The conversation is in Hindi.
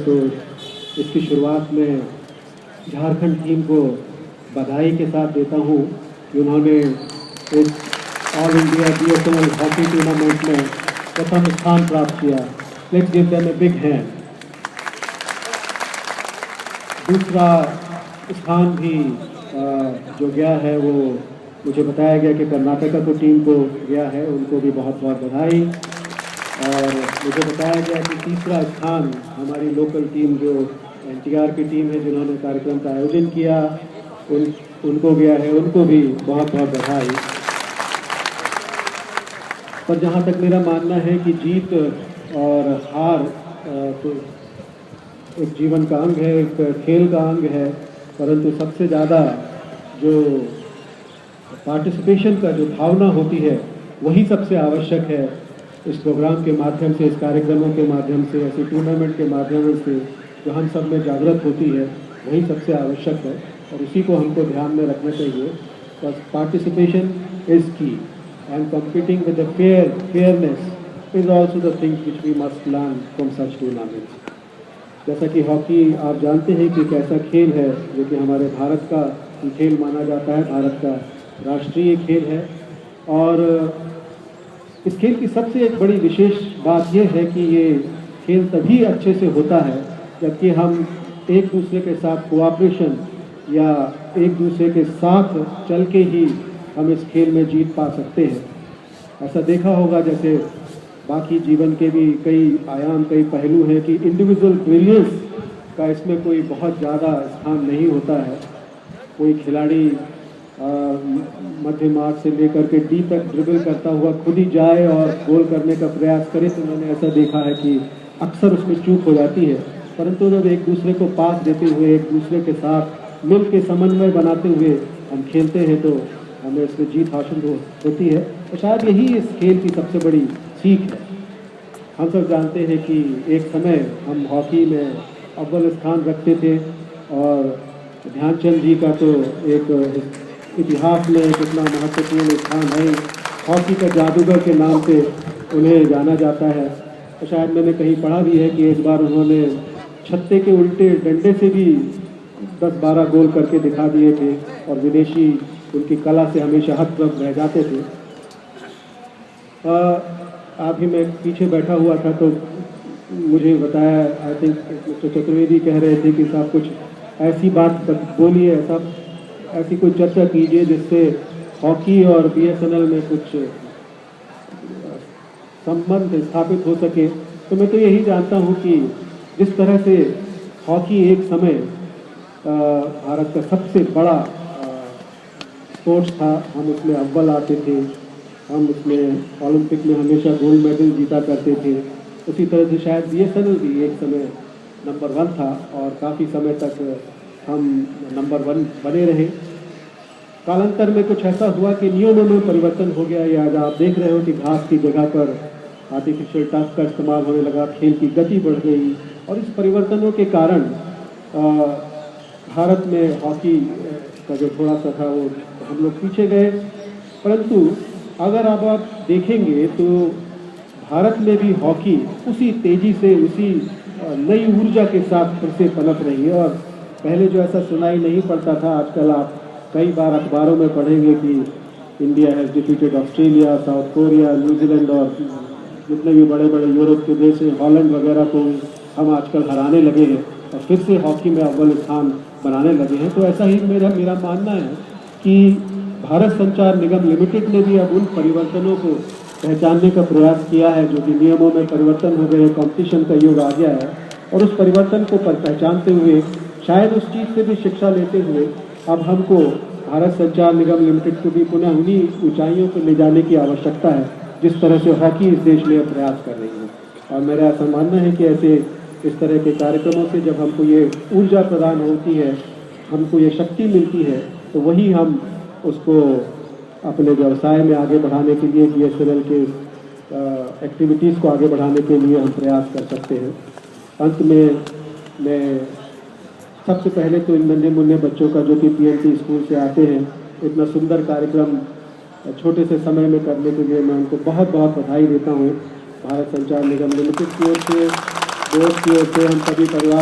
तो इसकी शुरुआत में झारखंड टीम को बधाई के साथ देता हूँ कि उन्होंने इस all India BSNL hockey tournament में प्रथम स्थान प्राप्त किया। Let's give them a big hand. दूसरा स्थान भी जो गया है वो मुझे बताया गया कि कर्नाटका को टीम को गया है, उनको भी बहुत बहुत बधाई। और मुझे बताया गया कि तीसरा स्थान हमारी लोकल टीम जो NTR की टीम है जिन्होंने कार्यक्रम का आयोजन किया उनको गया है, उनको भी बहुत बहुत बधाई। पर जहाँ तक मेरा मानना है कि जीत और हार तो एक जीवन का अंग है, एक खेल का अंग है, परंतु सबसे ज़्यादा जो पार्टिसिपेशन का जो भावना होती है वही सबसे आवश्यक है। इस प्रोग्राम के माध्यम से, इस कार्यक्रमों के माध्यम से, ऐसे टूर्नामेंट के माध्यम से जो हम सब में जागृत होती है वही सबसे आवश्यक है और उसी को हमको ध्यान में रखना चाहिए। बस participation is key and competing with the fairness is also the thing which we must learn from such tournaments. जैसा कि हॉकी आप जानते हैं कि एक ऐसा खेल है जो कि हमारे भारत का खेल माना जाता है, भारत का राष्ट्रीय खेल है। और इस खेल की सबसे एक बड़ी विशेष बात यह है कि ये खेल तभी अच्छे से होता है जबकि हम एक दूसरे के साथ कोऑपरेशन या एक दूसरे के साथ चल के ही हम इस खेल में जीत पा सकते हैं। ऐसा देखा होगा जैसे बाकी जीवन के भी कई आयाम, कई पहलू हैं कि इंडिविजुअल ब्रिलियंस का इसमें कोई बहुत ज़्यादा स्थान नहीं होता है। कोई खिलाड़ी मध्य मार्ग से लेकर के डी तक ड्रिबल करता हुआ खुद ही जाए और गोल करने का प्रयास करे तो मैंने ऐसा देखा है कि अक्सर उसमें चूक हो जाती है। परंतु जब एक दूसरे को पास देते हुए, एक दूसरे के साथ मिल के समन्वय बनाते हुए हम खेलते हैं तो हमें इसमें जीत हासिल होती है। तो शायद यही इस खेल की सबसे बड़ी सीख है। हम सब जानते हैं कि एक समय हम हॉकी में अव्वल स्थान रखते थे और ध्यानचंद जी का तो एक इतिहास में कितना महत्वपूर्ण स्थान है। हॉकी का जादूगर के नाम से उन्हें जाना जाता है। तो शायद मैंने कहीं पढ़ा भी है कि एक बार उन्होंने छत्ते के उल्टे डंडे से भी 10-12 गोल करके दिखा दिए थे और विदेशी उनकी कला से हमेशा हतप्रभ रह जाते थे। अभी मैं पीछे बैठा हुआ था तो मुझे बताया, आई थिंक मिस्टर चतुर्वेदी कह रहे थे कि साहब कुछ ऐसी बात बोलिए, ऐसी कोई चर्चा कीजिए जिससे हॉकी और BSNL में कुछ संबंध स्थापित हो सके। तो मैं तो यही जानता हूँ कि जिस तरह से हॉकी एक समय भारत का सबसे बड़ा स्पोर्ट्स था, हम उसमें अव्वल आते थे, हम उसमें ओलंपिक में हमेशा गोल्ड मेडल जीता करते थे, उसी तरह से शायद BSNL भी एक समय नंबर 1 था और काफ़ी समय तक हम नंबर 1 बने रहे। कालांतर में कुछ ऐसा हुआ कि नियमों में परिवर्तन हो गया। या आज आप देख रहे हो कि घास की जगह पर आर्टिफिशियल टर्फ का इस्तेमाल होने लगा, खेल की गति बढ़ गई और इस परिवर्तनों के कारण भारत में हॉकी का जो थोड़ा सा था वो हम लोग पीछे गए। परंतु अगर अब आप देखेंगे तो भारत में भी हॉकी उसी तेज़ी से, उसी नई ऊर्जा के साथ फिर से पनप रही है। और पहले जो ऐसा सुनाई नहीं पड़ता था, आजकल आप कई बार अखबारों में पढ़ेंगे कि India has defeated Australia, south Korea, New Zealand और जितने भी बड़े बड़े यूरोप के देश हैं, हॉलैंड वगैरह को हम आजकल हराने लगे हैं और फिर से हॉकी में अव्वल स्थान बनाने लगे हैं। तो ऐसा ही मेरा मानना है कि भारत संचार निगम लिमिटेड ने भी अब उन परिवर्तनों को पहचानने का प्रयास किया है जो कि नियमों में परिवर्तन हो गए, कंपटीशन का युग आ गया है और उस परिवर्तन को पहचानते हुए, शायद उस चीज़ से भी शिक्षा लेते हुए अब हमको भारत संचार निगम लिमिटेड को भी पुनः उन्हीं ऊंचाइयों पर ले जाने की आवश्यकता है जिस तरह से हॉकी इस देश में प्रयास कर रही है। और मेरा ऐसा मानना है कि ऐसे इस तरह के कार्यक्रमों से जब हमको ये ऊर्जा प्रदान होती है, हमको ये शक्ति मिलती है, तो वही हम उसको अपने व्यवसाय में आगे बढ़ाने के लिए, BSNL के एक्टिविटीज़ को आगे बढ़ाने के लिए हम प्रयास कर सकते हैं। अंत में मैं सबसे पहले तो इन नन्हे मुन्ने बच्चों का जो कि PNT स्कूल से आते हैं, इतना सुंदर कार्यक्रम छोटे से समय में करने के लिए मैं उनको बहुत बहुत बधाई देता हूँ। भारत संचार निगम लिमिटेड की ओर से, बोर्ड की ओर से, हम सभी परिवार